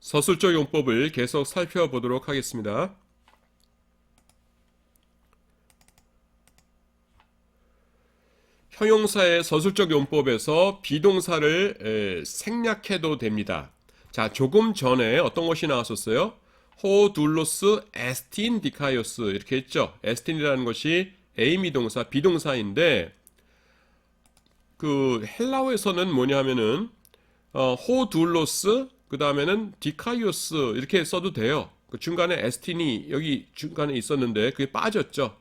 서술적 용법을 계속 살펴보도록 하겠습니다. 형용사의 서술적 용법에서 비동사를 생략해도 됩니다. 자, 조금 전에 어떤 것이 나왔었어요? 호 둘로스 에스틴 디카이오스 이렇게 했죠. 에스틴이라는 것이 에이미 동사, 비동사인데 그 헬라어에서는 뭐냐 하면은 호 둘로스 그 다음에는 디카이오스 이렇게 써도 돼요. 그 중간에 에스틴이 여기 중간에 있었는데 그게 빠졌죠.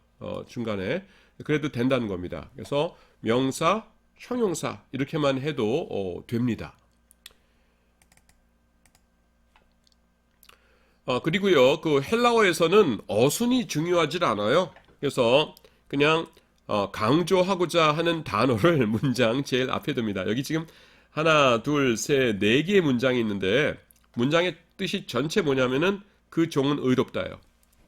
중간에. 그래도 된다는 겁니다. 그래서 명사, 형용사 이렇게만 해도 됩니다. 그리고요, 그 헬라어에서는 어순이 중요하지 않아요. 그래서 그냥 강조하고자 하는 단어를 문장 제일 앞에 둡니다. 여기 지금 하나, 둘, 셋, 네 개의 문장이 있는데 문장의 뜻이 전체 뭐냐면은 그 종은 의롭다예요.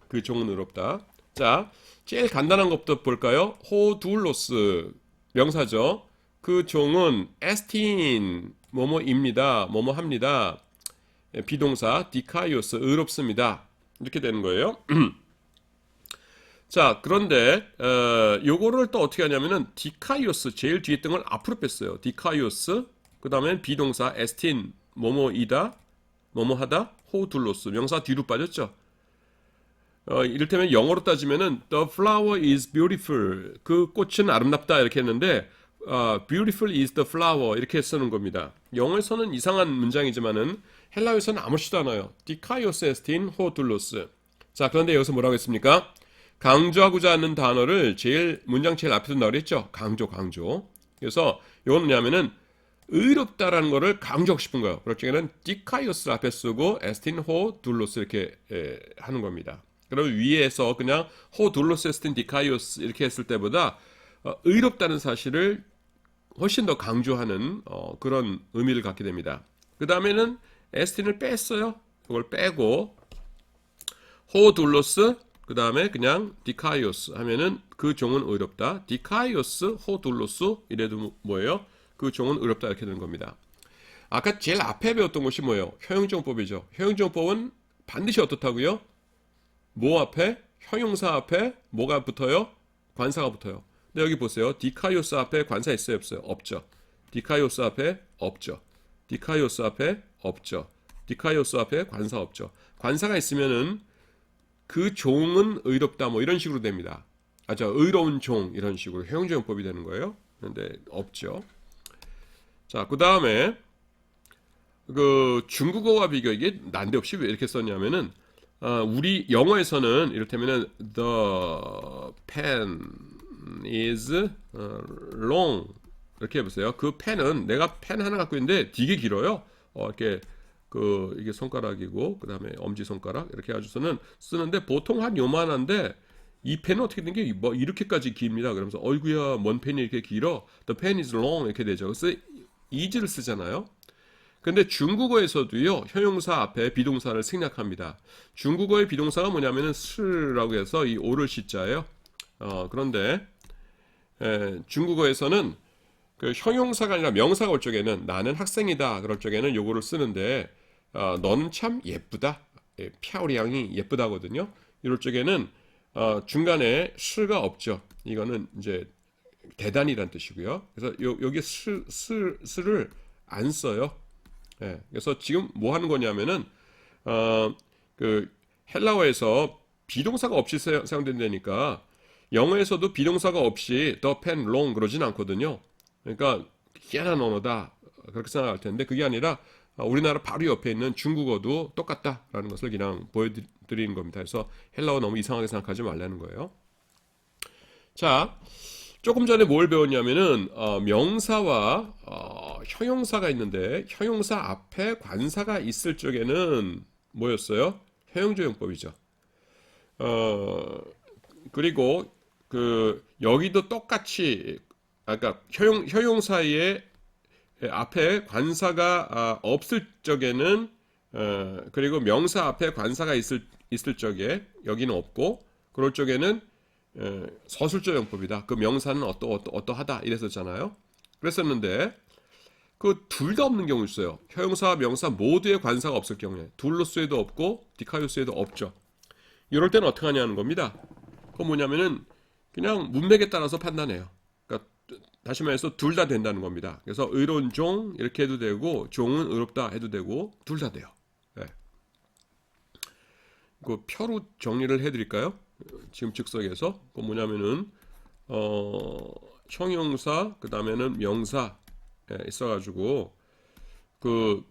그 종은 의롭다. 자, 제일 간단한 것부터 볼까요? 호둘로스 명사죠. 그 종은 에스틴 뭐뭐입니다. 뭐뭐합니다. 비동사 디카이오스 의롭습니다. 이렇게 되는 거예요. 자, 그런데 요거를 또 어떻게 하냐면은 디카이오스 제일 뒤에 있던 걸 앞으로 뺐어요. 디카이오스 그 다음에 비동사 에스틴 뭐뭐이다 뭐뭐하다 호둘로스 명사 뒤로 빠졌죠. 이를테면 영어로 따지면은 the flower is beautiful 그 꽃은 아름답다 이렇게 했는데 beautiful is the flower 이렇게 쓰는 겁니다. 영어에서는 이상한 문장이지만은 헬라어에서는 아무렇지도 않아요. 디카이오스 에스틴 호둘로스. 자, 그런데 여기서 뭐라고 했습니까? 강조하고자 하는 단어를 문장 제일 앞에 둔다고 그랬죠. 강조. 그래서 이건 뭐냐면은 의롭다라는 거를 강조하고 싶은 거예요. 그럴 적에는 디카이오스 앞에 쓰고 에스틴 호둘로스 이렇게 하는 겁니다. 그럼 위에서 그냥 호둘로스 에스틴 디카이오스 이렇게 했을 때보다 의롭다는 사실을 훨씬 더 강조하는 그런 의미를 갖게 됩니다. 그 다음에는 에스틴을 뺐어요. 이걸 빼고 호둘로스 그 다음에 그냥 디카이오스 하면은 그 종은 의롭다. 디카이오스 호둘로스 이래도 뭐예요? 그 종은 의롭다 이렇게 되는 겁니다. 아까 제일 앞에 배웠던 것이 뭐예요? 형용정법이죠. 형용정법은 반드시 어떻다고요? 뭐 앞에? 형용사 앞에 뭐가 붙어요? 관사가 붙어요. 근데 여기 보세요. 디카이오스 앞에 관사 있어요? 없어요? 없죠. 디카이오스 앞에 없죠. 디카이오스 앞에 없죠. 디카이오스 앞에 관사 없죠. 관사가 있으면은 그 종은 의롭다 뭐 이런 식으로 됩니다. 의로운 종 이런 식으로 형용정법이 되는 거예요. 그런데 없죠. 자, 그 다음에 그 중국어와 비교 이게 난데없이 왜 이렇게 썼냐면은 우리 영어에서는 이를테면은 the pen is long 이렇게 해보세요. 그 펜은 내가 펜 하나 갖고 있는데 되게 길어요. 이렇게 이게 손가락이고 그 다음에 엄지 손가락 이렇게 해가지고서는 쓰는데 보통 한 요만한데 이 펜은 어떻게 된 게 뭐 이렇게까지 깁니다. 그러면서 어이구야 뭔 펜이 이렇게 길어? The pen is long 이렇게 되죠. 그래서 is를 쓰잖아요. 근데 중국어에서도요 형용사 앞에 비동사를 생략합니다. 중국어의 비동사가 뭐냐면은 스라고 해서 이 오를 시자예요. 그런데 중국어에서는 그 형용사가 아니라 명사가 올 적에는 나는 학생이다 그럴 적에는 요거를 쓰는데 너는 참 예쁘다 펴리양이 예쁘다거든요. 이럴 적에는 중간에 스가 없죠. 이거는 이제 대단이란 뜻이고요. 그래서 여기 스를 안 써요. 그래서 지금 뭐 하는 거냐면은 그 헬라어에서 비동사가 없이 사용된다니까 영어에서도 비동사가 없이 the pen long 그러진 않거든요. 그러니까 희한한 언어다 그렇게 생각할 텐데 그게 아니라 우리나라 바로 옆에 있는 중국어도 똑같다라는 것을 그냥 보여드리는 겁니다. 그래서 헬라어 너무 이상하게 생각하지 말라는 거예요. 자, 조금 전에 뭘 배웠냐면은 명사와 형용사가 있는데 형용사 앞에 관사가 있을 적에는 뭐였어요? 형용조용법이죠. 그리고 여기도 똑같이 아까 형용사의 앞에 관사가 없을 적에는 그리고 명사 앞에 관사가 있을 적에 여기는 없고 그럴 적에는 서술적 용법이다. 그 명사는 어떠하다 이랬었잖아요. 그랬었는데 그 둘 다 없는 경우 있어요. 형용사와 명사 모두의 관사가 없을 경우에 둘로스에도 없고 디카이오스에도 없죠. 이럴 때는 어떻게 하냐는 겁니다. 그건 뭐냐면은 그냥 문맥에 따라서 판단해요. 그러니까 다시 말해서 둘 다 된다는 겁니다. 그래서 의로운 종 이렇게 해도 되고 종은 의롭다 해도 되고 둘 다 돼요. 네. 그 표로 정리를 해드릴까요? 지금 즉석에서 그 뭐냐면은 형용사 그 다음에는 명사 있어가지고 그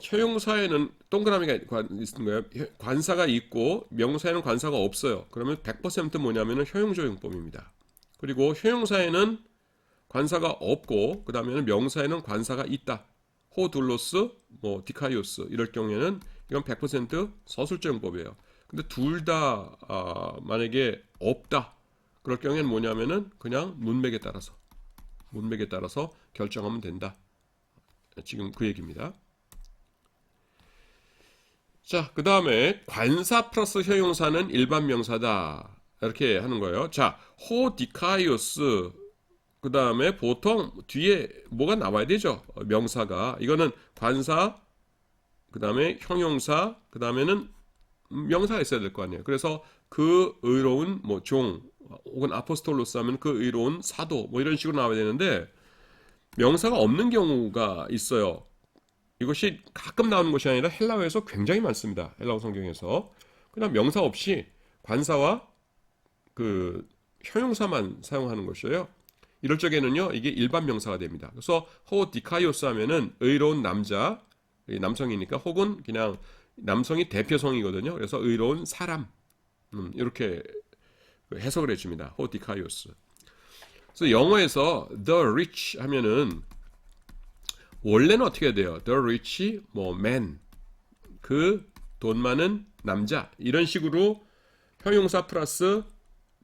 형용사에는 동그라미가 있는 거예요. 관사가 있고 명사에는 관사가 없어요. 그러면 100% 뭐냐면은 형용조 용법입니다. 그리고 형용사에는 관사가 없고 그 다음에는 명사에는 관사가 있다. 호둘로스, 뭐 디카이오스 이럴 경우에는 이건 100% 서술조 용법이에요. 근데 둘 다 만약에 없다. 그럴 경우에는 뭐냐면은 그냥 문맥에 따라서 결정하면 된다. 지금 그 얘기입니다. 자, 그 다음에 관사 플러스 형용사는 일반 명사다. 이렇게 하는 거예요. 자, 호디카이오스 그 다음에 보통 뒤에 뭐가 나와야 되죠? 명사가. 이거는 관사 그 다음에 형용사 그 다음에는 명사가 있어야 될 거 아니에요. 그래서 그 의로운 뭐 종 혹은 아포스톨로스 하면 그 의로운 사도 뭐 이런 식으로 나와야 되는데 명사가 없는 경우가 있어요. 이것이 가끔 나오는 것이 아니라 헬라어에서 굉장히 많습니다. 헬라어 성경에서 그냥 명사 없이 관사와 그 형용사만 사용하는 것이에요. 이럴 적에는요 이게 일반 명사가 됩니다. 그래서 호디카이오스 하면은 의로운 남자, 남성이니까 혹은 그냥 남성이 대표성이거든요. 그래서 의로운 사람 이렇게 해석을 해줍니다. 호디카이오스. 그래서 영어에서 the rich 하면은 원래는 어떻게 해야 돼요? The rich, 뭐 man, 그 돈 많은 남자 이런 식으로 형용사 플러스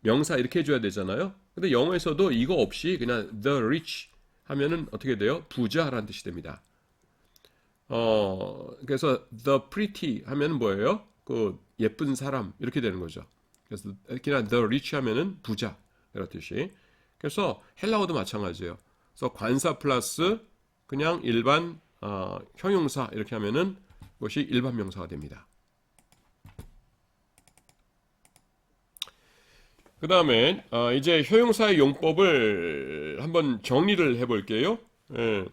명사 이렇게 해줘야 되잖아요. 근데 영어에서도 이거 없이 그냥 the rich 하면은 어떻게 돼요? 부자라는 뜻이 됩니다. 그래서 the pretty 하면은 뭐예요? 그 예쁜 사람 이렇게 되는 거죠. 그래서 그냥 the rich 하면은 부자 이런 뜻이. 그래서 헬라어도 마찬가지예요. 그래서 관사 플러스 그냥 일반 형용사 이렇게 하면은 그것이 일반 명사가 됩니다. 그 다음에 이제 형용사의 용법을 한번 정리를 해볼게요. 예.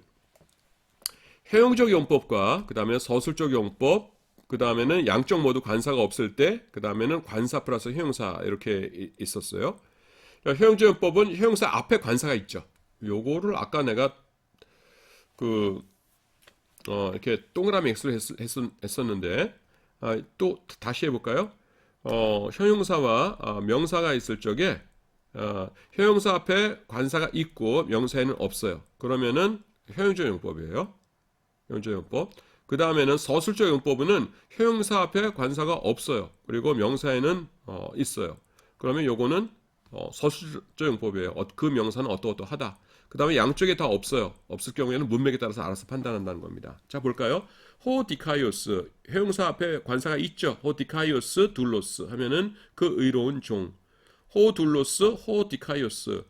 형용적 용법과 그 다음에 서술적 용법, 그 다음에는 양쪽 모두 관사가 없을 때, 그 다음에는 관사 플러스 형용사 이렇게 있었어요. 형용적 용법은 형용사 앞에 관사가 있죠. 요거를 아까 내가 이렇게 동그라미 X로 했었는데 또 다시 해볼까요? 형용사와 명사가 있을 적에 형용사 앞에 관사가 있고 명사에는 없어요. 그러면은 형용적 용법이에요. 형용적 용법. 그 다음에는 서술적 용법은 형용사 앞에 관사가 없어요. 그리고 명사에는 있어요. 그러면 요거는 서술적 용법이에요. 그 명사는 어떠어떠하다. 그 다음에 양쪽에 다 없어요. 없을 경우에는 문맥에 따라서 알아서 판단한다는 겁니다. 자, 볼까요? 호디카이오스, 형용사 앞에 관사가 있죠. 호디카이오스 둘로스 하면은 그 의로운 종. 호둘로스, 호디카이오스.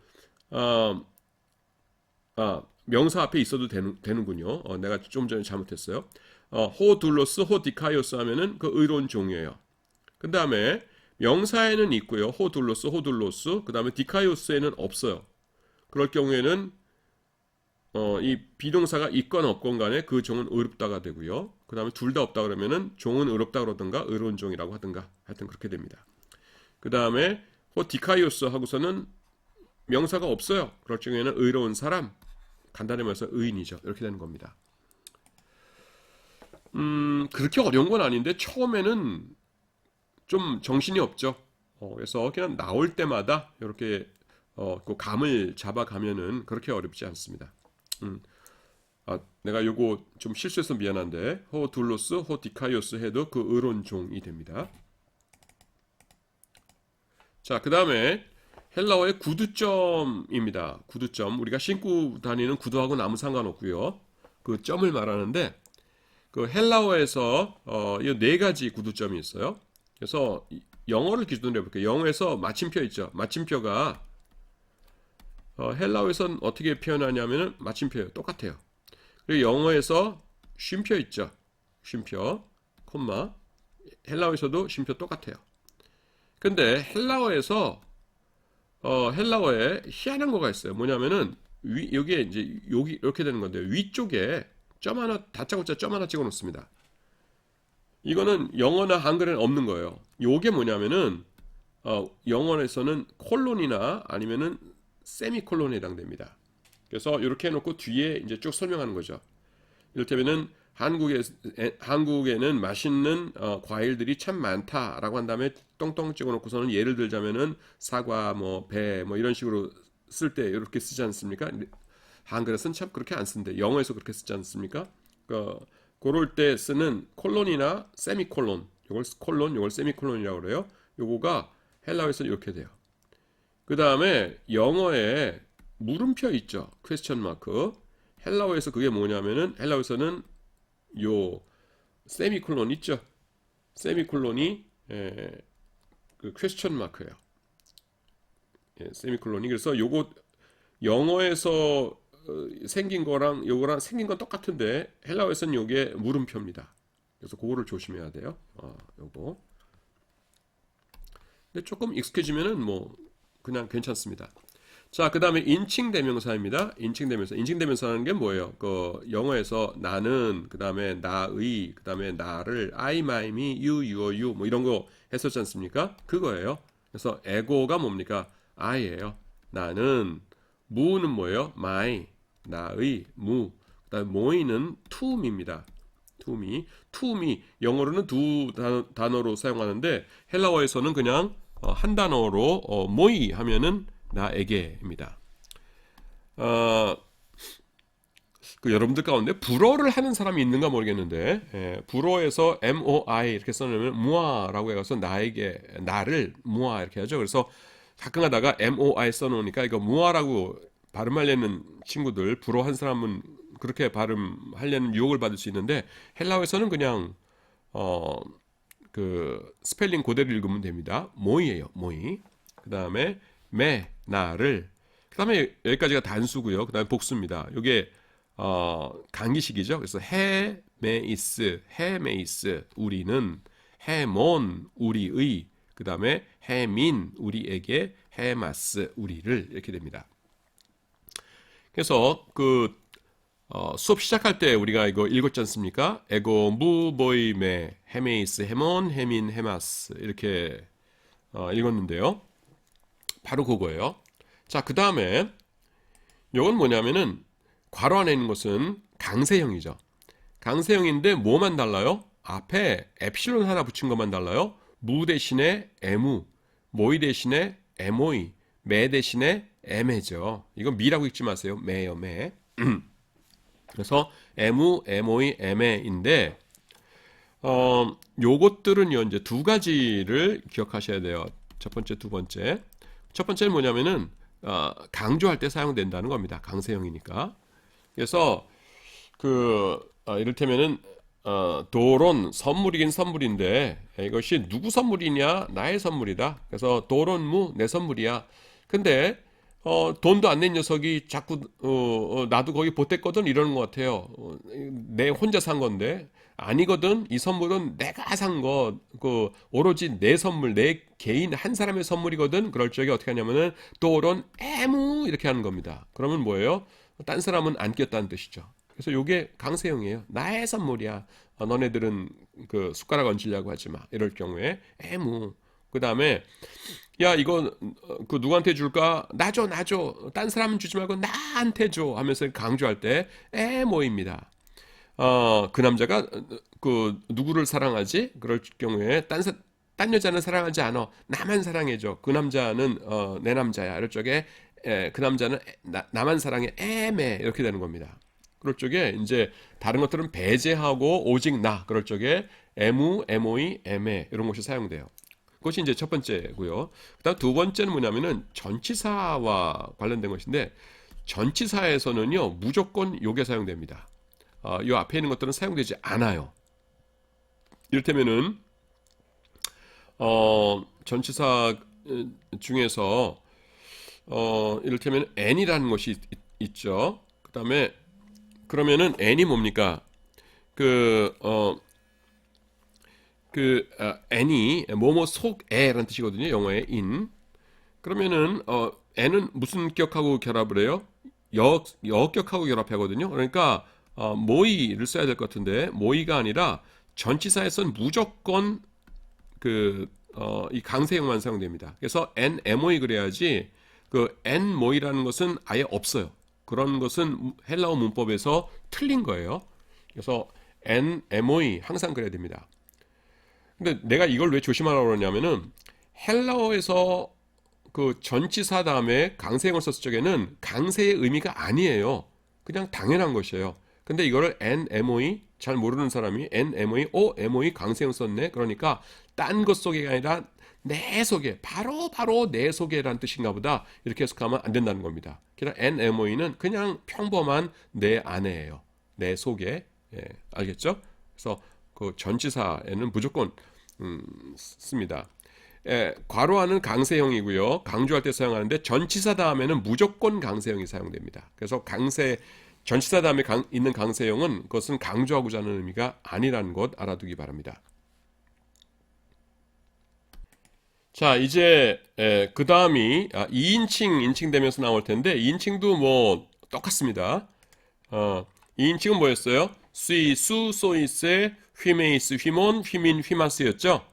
명사 앞에 있어도 되는군요. 내가 좀 전에 잘못했어요. 호둘로스, 호디카이오스 하면은 그 의로운 종이에요. 그 다음에 명사에는 있고요. 호둘로스, 호둘로스. 그 다음에 디카이오스에는 없어요. 그럴 경우에는 이 비동사가 있건 없건 간에 그 종은 의롭다가 되고요. 그 다음에 둘 다 없다 그러면은 종은 의롭다 그러든가 의로운 종이라고 하든가 하여튼 그렇게 됩니다. 그 다음에 디카이오스 하고서는 명사가 없어요. 그럴 경우에는 의로운 사람, 간단히 말해서 의인이죠. 이렇게 되는 겁니다. 그렇게 어려운 건 아닌데 처음에는 좀 정신이 없죠. 그래서 그냥 나올 때마다 이렇게 그 감을 잡아가면은 그렇게 어렵지 않습니다. 내가 요거 좀 실수해서 미안한데 호둘로스, 호디카이오스 해도 그 의로운 종이 됩니다. 자, 그 다음에 헬라어의 구두점입니다. 구두점. 우리가 신고 다니는 구두하고는 아무 상관없고요. 그 점을 말하는데 그 헬라어에서 이 네 가지 구두점이 있어요. 그래서 영어를 기준으로 해볼게요. 영어에서 마침표 있죠. 마침표가 헬라어에서는 어떻게 표현하냐면은 마침표예요. 똑같아요. 그리고 영어에서 쉼표 있죠. 쉼표, 콤마. 헬라어에서도 쉼표 똑같아요. 근데 헬라어에서 헬라어에 희한한 거가 있어요. 뭐냐면은 여기에 이제 여기 이렇게 되는 건데 위쪽에 점 하나 다짜고짜 점 하나 찍어 놓습니다. 이거는 영어나 한글에는 없는 거예요. 요게 뭐냐면은 영어에서는 콜론이나 아니면은 세미콜론에 해당됩니다. 그래서 이렇게 해놓고 뒤에 이제 쭉 설명하는 거죠. 이를테면은 한국에는 맛있는 과일들이 참 많다라고 한 다음에 똥똥 찍어놓고서는 예를 들자면은 사과, 뭐 배, 뭐 이런 식으로 쓸 때 이렇게 쓰지 않습니까? 한글에서는 참 그렇게 안 쓰는데 영어에서 그렇게 쓰지 않습니까? 그럴 때 쓰는 콜론이나 세미콜론, 요걸 콜론, 요걸 세미콜론이라고 그래요. 요거가 헬라어에서는 이렇게 돼요. 그 다음에 영어에 물음표 있죠. 퀘스천 마크. 헬라어에서 그게 뭐냐면은 헬라어에서는 요 세미콜론 있죠. 세미콜론이 그 퀘스천 마크예요. 세미콜론이 그래서 요거 영어에서 생긴 거랑 요거랑 생긴 건 똑같은데 헬라어에서는 요게 물음표입니다. 그래서 그거를 조심해야 돼요. 요거. 근데 조금 익숙해지면은 뭐 그냥 괜찮습니다. 자, 그 다음에 인칭 대명사입니다. 인칭 대명사. 인칭 대명사라는 게 뭐예요? 그 영어에서 나는, 그 다음에 나의, 그 다음에 나를, I, my, me, you, your, you 뭐 이런 거 했었지 않습니까? 그거예요. 그래서 에고가 뭡니까? I예요. 나는, 무는 뭐예요? my, 나의, 무. 그 다음에 모이는 to me입니다. to me. to me. 영어로는 두 단어로 사용하는데 헬라어에서는 그냥 한 단어로 모이 하면은 나에게입니다. 그 여러분들 가운데 불어를 하는 사람이 있는가 모르겠는데 불어에서 moi 이렇게 써놓으면 무아라고 해서 나에게 나를 무아 이렇게 하죠. 그래서 가끔 하다가 moi 써놓으니까 이거 무아라고 발음하려는 친구들 불어 한 사람은 그렇게 발음하려는 유혹을 받을 수 있는데 헬라어에서는 그냥 그 스펠링 그대로 읽으면 됩니다. 모이예요. 모이. 그 다음에 매 나를 그 다음에 여기까지가 단수고요. 그 다음에 복수입니다. 이게 강기식이죠. 그래서 헤메이스 헤메이스 우리는 헤몬 우리의 그 다음에 헤민 우리에게 헤마스 우리를 이렇게 됩니다. 그래서 그 수업 시작할 때 우리가 이거 읽었지 않습니까? 에고 무보이메 헤메이스 헤몬 헤민 헤마스 이렇게 읽었는데요. 바로 그거예요. 자, 그 다음에 이건 뭐냐면은 괄호 안에 있는 것은 강세형이죠. 강세형인데 뭐만 달라요? 앞에 엡실론 하나 붙인 것만 달라요. 무 대신에 에무, 모이 대신에 에모이, 매 대신에 에메죠. 이건 미라고 읽지 마세요. 매요, 매. 그래서 에무, 에모이, 에메인데 요것들은요 이제 두 가지를 기억하셔야 돼요. 첫 번째, 두 번째. 첫 번째는 뭐냐면은 강조할 때 사용된다는 겁니다. 강세형이니까. 그래서 이를테면은 도론 선물이긴 선물인데 이것이 누구 선물이냐? 나의 선물이다. 그래서 도론무 내 선물이야. 근데 돈도 안 낸 녀석이 자꾸 나도 거기 보탰거든 이러는 것 같아요. 내 혼자 산 건데 아니거든. 이 선물은 내가 산 거, 오로지 내 선물, 내 개인 한 사람의 선물이거든. 그럴 적에 어떻게 하냐면은 또론 에무 이렇게 하는 겁니다. 그러면 뭐예요? 딴 사람은 안 꼈다는 뜻이죠. 그래서 요게 강세형이에요. 나의 선물이야. 너네들은 그 숟가락 얹으려고 하지 마. 이럴 경우에 에무. 그 다음에 야 이거 그 누구한테 줄까? 나 줘. 딴 사람은 주지 말고 나한테 줘 하면서 강조할 때 에모입니다. 그 남자가 그 누구를 사랑하지? 그럴 경우에 딴 여자는 사랑하지 않아. 나만 사랑해줘. 그 남자는 내 남자야. 이럴 적에 그 남자는 나만 사랑해. 에메 이렇게 되는 겁니다. 그럴 적에 이제 다른 것들은 배제하고 오직 나. 그럴 적에 에무, 에모이, 에메 이런 것이 사용돼요. 그것이 이제 첫 번째고요. 그다음 두 번째는 뭐냐면은 전치사와 관련된 것인데 전치사에서는요 무조건 요게 사용됩니다. 이 앞에 있는 것들은 사용되지 않아요. 이를테면은 전치사 중에서 이를테면 n이라는 것이 있죠. 그 다음에 그러면은 n이 뭡니까? n이 뭐뭐 속에라는 뜻이거든요. 영어의 in. 그러면은 n은 무슨 격하고 결합을 해요? 역격하고 결합하거든요. 그러니까 모이를 써야 될 것 같은데 모이가 아니라 전치사에선 무조건 이 강세형만 사용됩니다. 그래서 nmoi 그래야지 n모이라는 것은 아예 없어요. 그런 것은 헬라어 문법에서 틀린 거예요. 그래서 nmoi 항상 그래야 됩니다. 근데 내가 이걸 왜 조심하라고 그러냐면은 헬라어에서 전치사 다음에 강세형을 썼을 적에는 강세의 의미가 아니에요. 그냥 당연한 것이에요. 근데 이거를 nmoi 잘 모르는 사람이 nmoi moi 강세형 썼네. 그러니까 딴 것 속에가 아니라 내 속에 바로 내 속에란 뜻인가 보다. 이렇게 해석하면 안 된다는 겁니다. 그러니까 nmo이는 그냥 평범한 내 안에예요. 내 속에. 예, 알겠죠? 그래서 전치사에는 무조건 씁니다. 괄호하는 강세형이고요. 강조할 때 사용하는데 전치사 다음에는 무조건 강세형이 사용됩니다. 그래서 전치사 다음에 있는 강세형은 그것은 강조하고자 하는 의미가 아니라는 것 알아두기 바랍니다. 자, 이제 그 다음이 2인칭 인칭되면서 나올 텐데 2인칭도 뭐 똑같습니다. 2인칭은 뭐였어요? 수이, 수, 소이세, 휘메이스, 휘몬, 휘민, 휘마스였죠.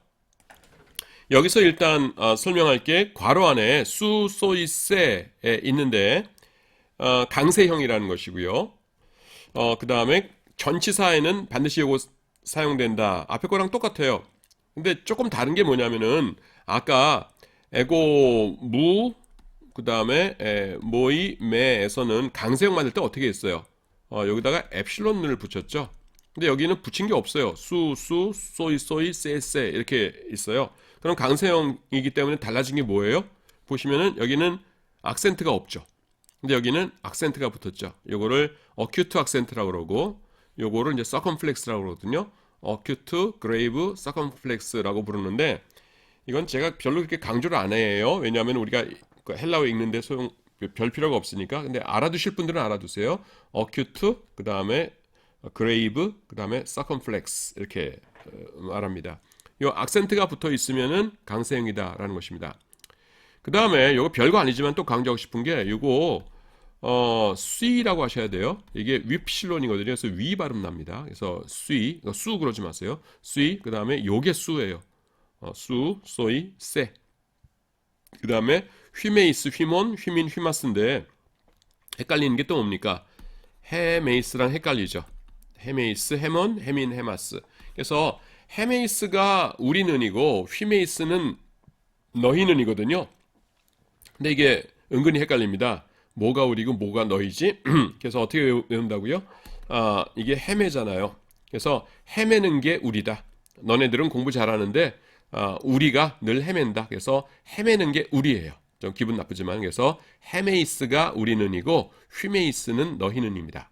여기서 일단 설명할게. 괄호 안에 수, 소이세에 있는데 강세형이라는 것이고요. 그 다음에 전치사에는 반드시 이거 사용된다. 앞에 거랑 똑같아요. 근데 조금 다른 게 뭐냐면은 아까 에고 무 그 다음에 모이 메에서는 강세형 만들 때 어떻게 했어요? 여기다가 엡실론을 붙였죠. 근데 여기는 붙인 게 없어요. 수, 소이, 세 이렇게 있어요. 그럼 강세형이기 때문에 달라진 게 뭐예요? 보시면은 여기는 악센트가 없죠. 근데 여기는 악센트가 붙었죠. 요거를 어큐트 악센트라고 그러고 요거를 이제 서컴플렉스라고 그러거든요. 어큐트, 그레이브, 서컴플렉스라고 부르는데 이건 제가 별로 그렇게 강조를 안 해요. 왜냐하면 우리가 헬라어 읽는데 별 필요가 없으니까. 근데 알아두실 분들은 알아두세요. 어큐트, 그 다음에 그레이브, 그 다음에 서컴플렉스 이렇게 말합니다. 이 악센트가 붙어 있으면은 강세형이다라는 것입니다. 그 다음에 이거 별거 아니지만 또 강조하고 싶은 게 이거 수이라고 하셔야 돼요. 이게 윕실론이거든요. 그래서 위 발음 납니다. 그래서 수이, 수 그러지 마세요. 수이, 그 다음에 요게 수예요. 수, 소이, 세. 그 다음에 휘메이스, 휘몬, 휘민, 휘마스인데 헷갈리는 게 또 뭡니까? 헤메이스랑 헷갈리죠. 헤메이스, 헤몬, 헤민, 헤마스. 그래서 헤메이스가 우리는 이고 휘메이스는 너희는이거든요. 근데 이게 은근히 헷갈립니다. 뭐가 우리고 뭐가 너희지? 그래서 어떻게 외운다고요? 이게 헤매잖아요. 그래서 헤매는 게 우리다. 너네들은 공부 잘하는데 우리가 늘 헤맨다. 그래서 헤매는 게 우리예요. 좀 기분 나쁘지만 그래서 헤메이스가 우리는이고 휘메이스는 너희는입니다.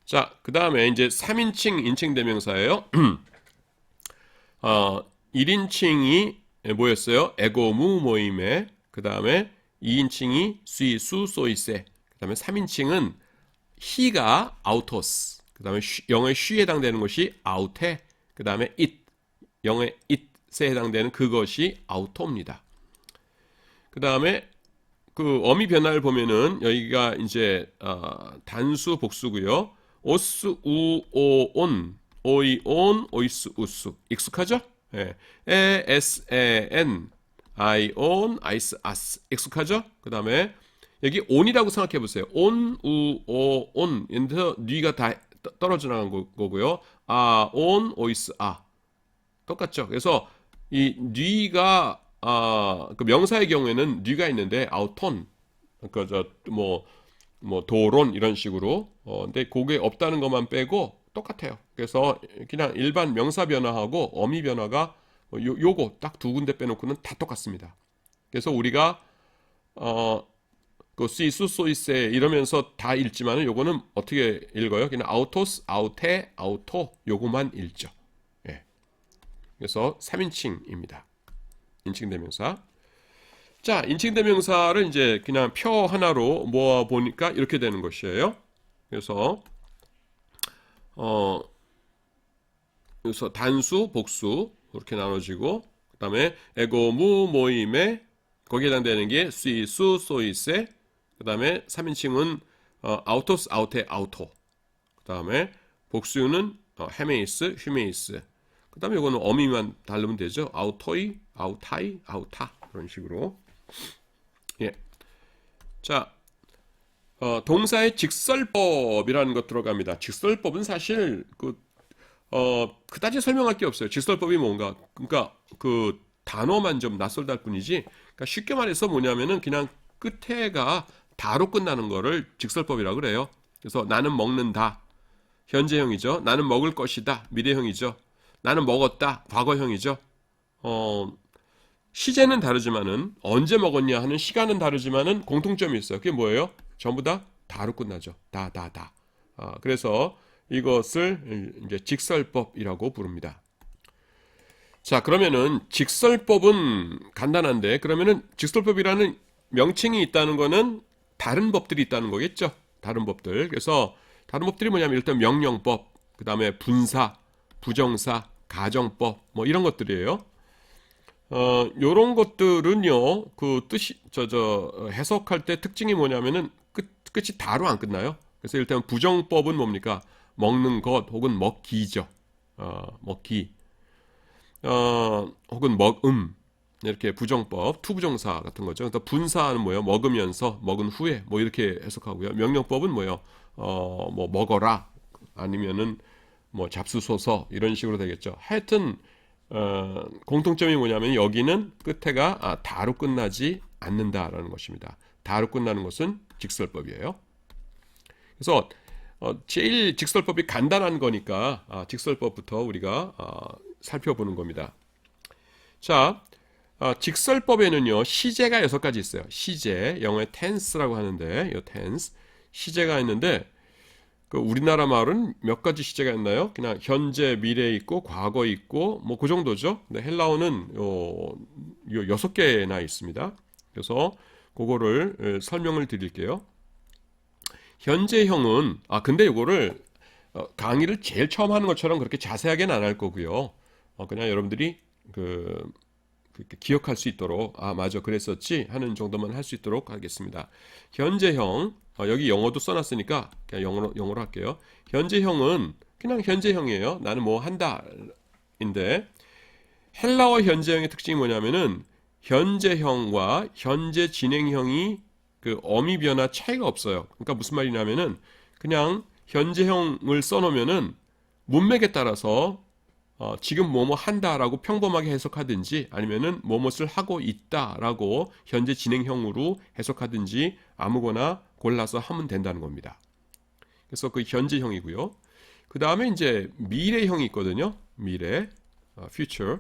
자, 그 다음에 이제 3인칭 인칭 대명사예요. 1인칭이 뭐였어요? 에고무 모임에 그 다음에 2인칭이 수이, 수, 소이세 그 다음에 3인칭은 히가 아우토스 그 다음에 영어의 쉬에 해당되는 것이 아우테 그 다음에 it 영어의 it에 해당되는 그것이 아우토입니다. 그 다음에 그 어미 변화를 보면은 여기가 이제 단수 복수고요. 오스 우 오온 오이 온 오이스 우스 익숙하죠? 예. 에스 에엔 아이 온 아이스 아스 익숙하죠? 그 다음에 여기 온이라고 생각해 보세요. 온 우 오 온 인데 뉘가 다 떨어져 나간 거고요. 아 온 오이스 아 똑같죠? 그래서 이 뉘가 그 명사의 경우에는 뉘가 있는데 아우톤 뭐 도론 이런 식으로 근데 그게 없다는 것만 빼고 똑같아요. 그래서 그냥 일반 명사 변화하고 어미 변화가 요거 딱 두 군데 빼놓고는 다 똑같습니다. 그래서 우리가 그 시수 소이세 이러면서 다 읽지만은 요거는 어떻게 읽어요? 그냥 아우토스, 아우테, 아우토 요거만 읽죠. 예. 그래서 3인칭입니다. 인칭대명사. 자, 인칭대명사를 이제 그냥 표 하나로 모아 보니까 이렇게 되는 것이에요. 그래서 그래서 단수, 복수 이렇게 나눠지고 그다음에 에고 무 모임에 거기에 해당되는 게 수이수, 소이세 그다음에 3인칭은 아우토스, 아우테, 아우토 그다음에 복수는 헤메이스, 휴메이스 그다음에 이거는 어미만 다르면 되죠. 아우토이, 아우타이, 아우타 그런 식으로 예. 자 동사의 직설법이라는 것 들어갑니다. 직설법은 사실 그다지 설명할 게 없어요. 직설법이 뭔가. 그러니까 그 단어만 좀 낯설다 할 뿐이지. 그러니까 쉽게 말해서 뭐냐면은 그냥 끝에가 다로 끝나는 거를 직설법이라고 그래요. 그래서 나는 먹는다. 현재형이죠. 나는 먹을 것이다. 미래형이죠. 나는 먹었다. 과거형이죠. 시제는 다르지만은 언제 먹었냐 하는 시간은 다르지만은 공통점이 있어요. 그게 뭐예요? 전부 다 다로 끝나죠. 다. 그래서 이것을 이제 직설법이라고 부릅니다. 자, 그러면은 직설법은 간단한데 그러면은 직설법이라는 명칭이 있다는 거는 다른 법들이 있다는 거겠죠. 다른 법들. 그래서 다른 법들이 뭐냐면 일단 명령법, 그다음에 분사, 부정사, 가정법 뭐 이런 것들이에요. 요런 것들은요. 그 뜻이 해석할 때 특징이 뭐냐면은 끝이 다로 안 끝나요. 그래서 일단 부정법은 뭡니까? 먹는 것 혹은 먹기죠. 먹기. 혹은 먹음. 이렇게 부정법, 투부정사 같은 거죠. 그러니까 분사는 뭐예요? 먹으면서, 먹은 후에 뭐 이렇게 해석하고요. 명령법은 뭐예요? 뭐 먹어라 아니면은 뭐 잡수소서 이런 식으로 되겠죠. 하여튼 공통점이 뭐냐면 여기는 끝에가 다로 끝나지 않는다라는 것입니다. 다로 끝나는 것은 직설법이에요. 그래서 제일 직설법이 간단한 거니까 직설법부터 우리가 살펴보는 겁니다. 자, 직설법에는요 시제가 6가지 있어요. 시제, 영어의 tense라고 하는데 이 tense 시제가 있는데 그 우리나라 말은 몇 가지 시제가 있나요? 그냥 현재, 미래 있고 과거 있고 뭐 그 정도죠. 근데 헬라어는 요 6개나 있습니다. 그래서 그거를 설명을 드릴게요. 현재형은 근데 이거를 강의를 제일 처음 하는 것처럼 그렇게 자세하게는 안 할 거고요. 그냥 여러분들이 그렇게 기억할 수 있도록 맞아 그랬었지 하는 정도만 할 수 있도록 하겠습니다. 현재형 여기 영어도 써놨으니까 그냥 영어로 할게요. 현재형은 그냥 현재형이에요. 나는 뭐 한다인데 헬라어 현재형의 특징이 뭐냐면은 현재형과 현재 진행형이 그 어미 변화 차이가 없어요. 그러니까 무슨 말이냐면은 그냥 현재형을 써놓으면은 문맥에 따라서 지금 뭐뭐 한다라고 평범하게 해석하든지 아니면은 뭐뭇을 하고 있다라고 현재 진행형으로 해석하든지 아무거나 골라서 하면 된다는 겁니다. 그래서 그 현재형이고요. 그 다음에 이제 미래형이 있거든요. 미래, future.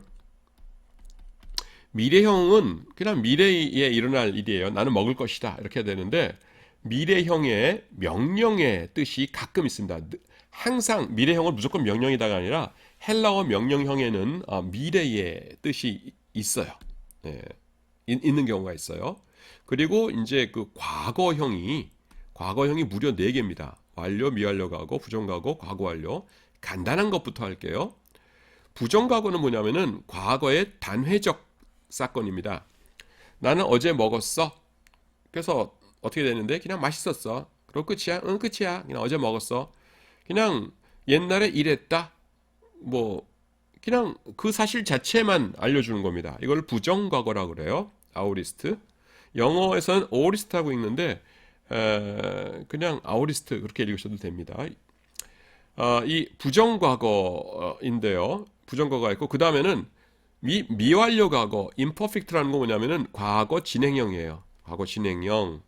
미래형은 그냥 미래에 일어날 일이에요. 나는 먹을 것이다 이렇게 해야 되는데 미래형의 명령의 뜻이 가끔 있습니다. 항상 미래형은 무조건 명령이다가 아니라 헬라어 명령형에는 미래의 뜻이 있어요. 네, 있는 경우가 있어요. 그리고 이제 그 과거형이 무려 4개입니다. 완료, 미완료 과거, 부정 과거, 과거 완료. 간단한 것부터 할게요. 부정 과거는 뭐냐면은 과거의 단회적 사건입니다. 나는 어제 먹었어. 그래서 어떻게 되는데 그냥 맛있었어. 그럼 끝이야? 응, 끝이야. 그냥 어제 먹었어. 그냥 옛날에 이랬다. 뭐 그냥 그 사실 자체만 알려주는 겁니다. 이걸 부정과거라고 그래요. 아우리스트. 영어에서는 오리스트하고 읽는데 그냥 아우리스트 그렇게 읽으셔도 됩니다. 이 부정과거인데요. 부정과거가 있고 그 다음에는 미완료 과거, imperfect라는 거 뭐냐면은 과거 진행형이에요. 과거 진행형.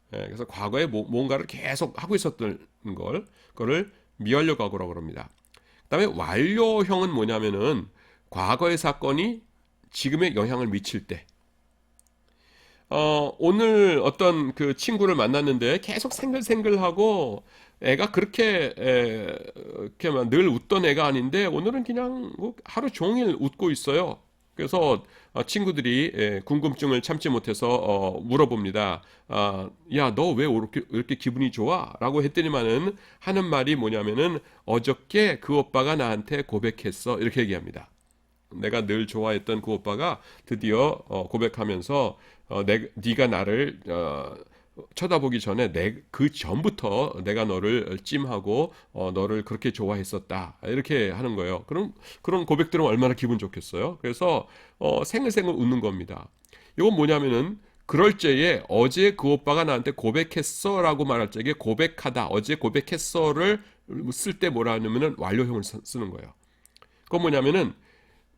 그래서 과거에 뭔가를 계속 하고 있었던 그거를 미완료 과거라고 합니다. 그다음에 완료형은 뭐냐면은 과거의 사건이 지금에 영향을 미칠 때. 오늘 어떤 그 친구를 만났는데 계속 생글생글하고 애가 그렇게 이렇게 늘 웃던 애가 아닌데 오늘은 그냥 뭐 하루 종일 웃고 있어요. 그래서 친구들이 궁금증을 참지 못해서 물어봅니다. 야, 너 왜 이렇게 기분이 좋아? 라고 했더니만은 하는 말이 뭐냐면은 어저께 그 오빠가 나한테 고백했어. 이렇게 얘기합니다. 내가 늘 좋아했던 그 오빠가 드디어 고백하면서 네가 나를 쳐다보기 전에 그 전부터 내가 너를 찜하고 너를 그렇게 좋아했었다 이렇게 하는 거예요. 그런 고백들은 얼마나 기분 좋겠어요. 그래서 생글생글 웃는 겁니다. 이건 뭐냐면은 그럴 때에 어제 그 오빠가 나한테 고백했어라고 말할 적에 고백하다 어제 고백했어를 쓸 때 뭐라 하냐면은 완료형을 쓰는 거예요. 그건 뭐냐면은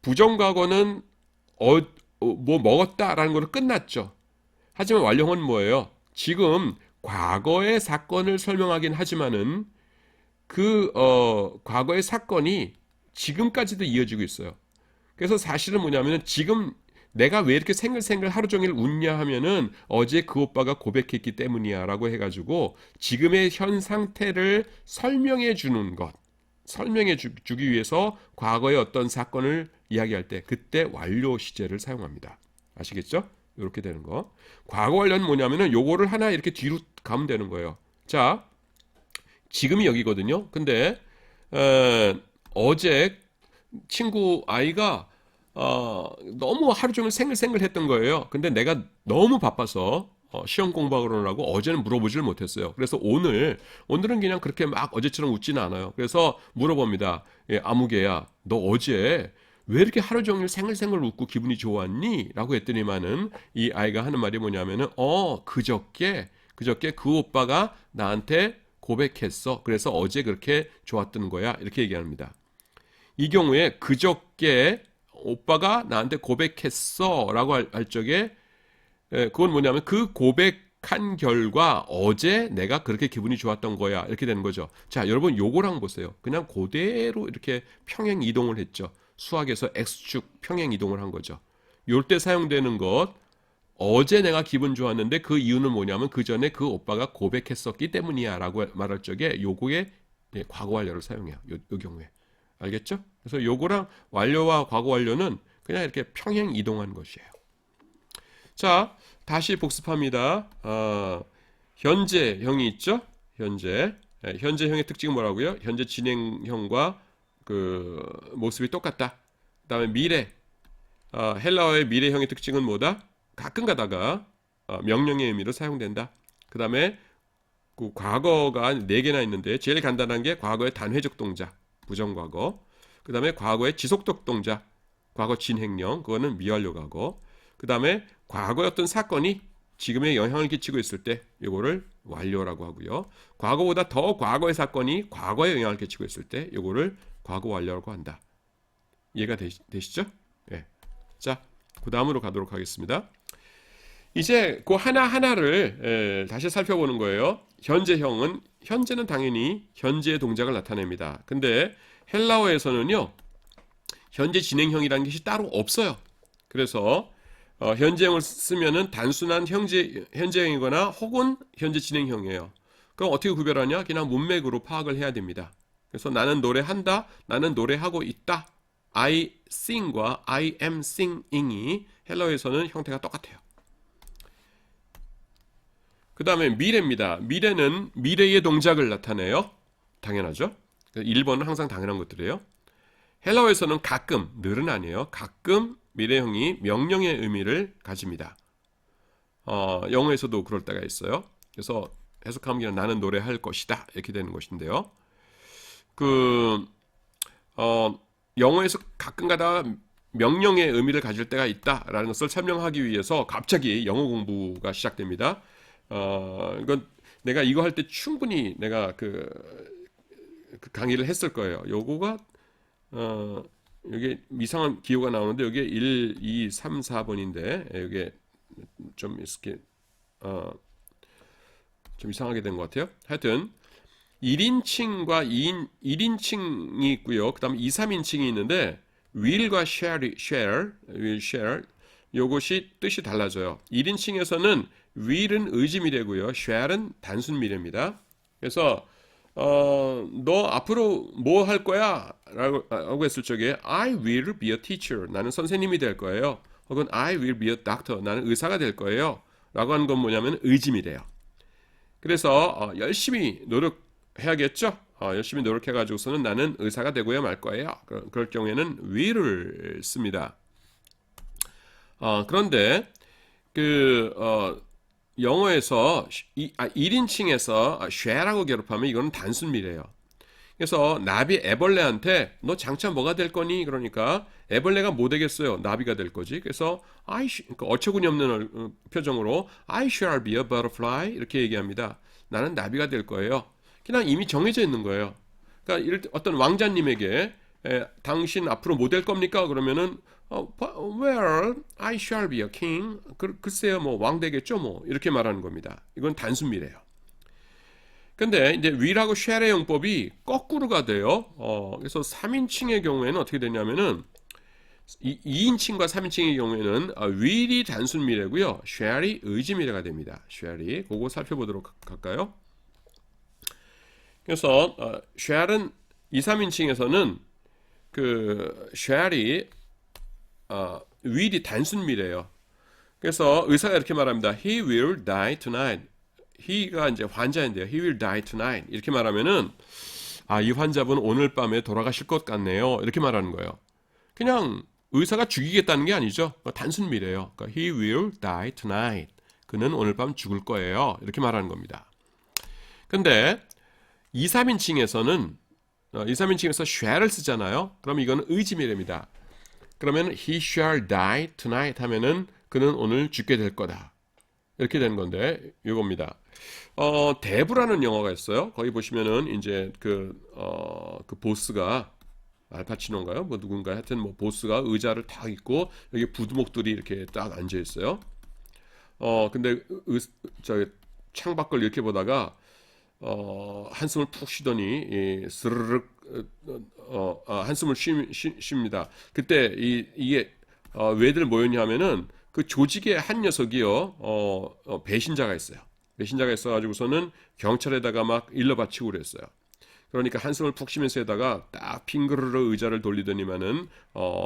부정과거는 뭐 먹었다라는 거로 끝났죠. 하지만 완료형은 뭐예요? 지금 과거의 사건을 설명하긴 하지만은 과거의 사건이 지금까지도 이어지고 있어요. 그래서 사실은 뭐냐면은 지금 내가 왜 이렇게 생글생글 하루 종일 웃냐 하면은 어제 그 오빠가 고백했기 때문이야 라고 해가지고 지금의 현 상태를 설명해 주는 것. 설명해 주기 위해서 과거의 어떤 사건을 이야기할 때 그때 완료 시제를 사용합니다. 아시겠죠? 이렇게 되는 거. 과거 완료는 뭐냐면은 요거를 하나 이렇게 뒤로 가면 되는 거예요. 자, 지금이 여기거든요. 근데 어제 친구 아이가 너무 하루 종일 생글생글 했던 거예요. 근데 내가 너무 바빠서 시험 공부하느라고 어제는 물어보지를 못했어요. 그래서 오늘은 그냥 그렇게 막 어제처럼 웃지는 않아요. 그래서 물어봅니다. 아무개야, 너 어제 왜 이렇게 하루 종일 생글생글 웃고 기분이 좋았니? 라고 했더니만은 이 아이가 하는 말이 뭐냐면은 그저께 그 오빠가 나한테 고백했어. 그래서 어제 그렇게 좋았던 거야. 이렇게 얘기합니다. 이 경우에 그저께 오빠가 나한테 고백했어 라고 할 적에 그건 뭐냐면 그 고백한 결과 어제 내가 그렇게 기분이 좋았던 거야 이렇게 되는 거죠. 자, 여러분 요거를 한번 보세요. 그냥 그대로 이렇게 평행 이동을 했죠. 수학에서 X축 평행 이동을 한 거죠. 요럴 때 사용되는 것 어제 내가 기분 좋았는데 그 이유는 뭐냐면 그 전에 그 오빠가 고백했었기 때문이야 라고 말할 적에 요거에 과거 완료를 사용해요. 요 경우에. 알겠죠? 그래서 요거랑 완료와 과거 완료는 그냥 이렇게 평행 이동한 것이에요. 자, 다시 복습합니다. 현재형이 있죠? 현재형의 특징은 뭐라고요? 현재 진행형과 그 모습이 똑같다. 그다음에 미래, 헬라어의 미래형의 특징은 뭐다? 가끔 가다가 명령의 의미로 사용된다. 그다음에 그 과거가 4개나 있는데 제일 간단한 게 과거의 단회적 동작, 부정과거. 그다음에 과거의 지속적 동작, 과거 진행형, 그거는 미완료 과거. 그다음에 과거의 어떤 사건이 지금에 영향을 끼치고 있을 때 이거를 완료라고 하고요. 과거보다 더 과거의 사건이 과거에 영향을 끼치고 있을 때 이거를 과거 완료라고 한다. 이해가 되시죠? 네. 자, 그 다음으로 가도록 하겠습니다. 이제 그 하나하나를 다시 살펴보는 거예요. 현재는 당연히 현재의 동작을 나타냅니다. 근데 헬라어에서는요, 현재 진행형이라는 것이 따로 없어요. 그래서 현재형을 쓰면은 단순한 현재형이거나 혹은 현재 진행형이에요. 그럼 어떻게 구별하냐? 그냥 문맥으로 파악을 해야 됩니다. 그래서 나는 노래한다, 나는 노래하고 있다. I sing과 I am singing이 헬라어에서는 형태가 똑같아요. 그 다음에 미래입니다. 미래는 미래의 동작을 나타내요. 당연하죠. 1번은 항상 당연한 것들이에요. 헬라어에서는 가끔, 늘은 아니에요. 가끔 미래형이 명령의 의미를 가집니다. 영어에서도 그럴 때가 있어요. 그래서 해석하면 그냥 나는 노래할 것이다 이렇게 되는 것인데요. 영어에서 가끔가다 명령의 의미를 가질 때가 있다라는 것을 설명하기 위해서 갑자기 영어 공부가 시작됩니다. 이건 내가 이거 할 때 충분히 내가 그 강의를 했을 거예요. 요거가 여기 이상한 기호가 나오는데 여기에 1, 2, 3, 4번인데 여기에 좀 이렇게 좀 이상하게 된 것 같아요. 하여튼 1인칭과 1인칭이 있고요. 그 다음에 2, 3인칭이 있는데 will과 share 요것이 뜻이 달라져요. 1인칭에서는 will은 의지미래고요. share은 단순 미래입니다. 그래서 너 앞으로 뭐 할 거야? 라고 했을 적에 I will be a teacher. 나는 선생님이 될 거예요. 혹은 I will be a doctor. 나는 의사가 될 거예요. 라고 하는 건 뭐냐면 의지미래요. 그래서 열심히 노력해야겠죠. 열심히 노력해가지고서는 나는 의사가 되고야 말 거예요. 그럴 경우에는 will을 씁니다. 그런데 영어에서 1인칭에서 shall라고 결합하면 이거는 단순미래요. 그래서 나비 애벌레한테 너 장차 뭐가 될 거니? 그러니까 애벌레가 뭐 되겠어요? 나비가 될 거지. 그래서 그러니까 어처구니 없는 표정으로 I shall be a butterfly 이렇게 얘기합니다. 나는 나비가 될 거예요. 그냥 이미 정해져 있는 거예요. 그러니까 이럴 때 어떤 왕자님에게 당신 앞으로 뭐 될 겁니까? 그러면은 well, I shall be a king. 글쎄요, 뭐 왕 되겠죠, 뭐 이렇게 말하는 겁니다. 이건 단순미래요. 근데 이제 will하고 shall의 용법이 거꾸로가 돼요. 그래서 3인칭의 경우에는 어떻게 되냐면은 2인칭과 3인칭의 경우에는 will이 단순미래고요, shall이 의지미래가 됩니다. shall이 그거 살펴보도록 할까요? 그래서 shall은 2, 3인칭에서는 shall이 will이 단순미래요. 그래서 의사가 이렇게 말합니다. He will die tonight. he가 이제 환자인데요. He will die tonight. 이렇게 말하면은 이 환자분 오늘 밤에 돌아가실 것 같네요. 이렇게 말하는 거예요. 그냥 의사가 죽이겠다는 게 아니죠. 단순미래요. 그러니까 He will die tonight. 그는 오늘 밤 죽을 거예요. 이렇게 말하는 겁니다. 근데 2, 3인칭에서는 2, 3인칭에서 shall을 쓰잖아요. 그럼 이거는 의지미래입니다. 그러면 he shall die tonight 하면은 그는 오늘 죽게 될 거다. 이렇게 되는 건데 이겁니다. 대부라는 영화가 있어요. 거기 보시면은 이제 그 보스가 알파치노인가요? 뭐 누군가 하여튼 뭐 보스가 의자를 딱 있고 여기 부두목들이 이렇게 딱 앉아 있어요. 근데 창밖을 이렇게 보다가 한숨을 푹 쉬더니 스르륵 한숨을 쉽니다. 그때 이게 왜들 모였냐 하면은 그 조직의 한 녀석이요 배신자가 있어요. 배신자가 있어가지고서는 경찰에다가 막 일러 바치고 그랬어요. 그러니까 한숨을 푹 쉬면서 에다가 딱 빙그르르 의자를 돌리더니만은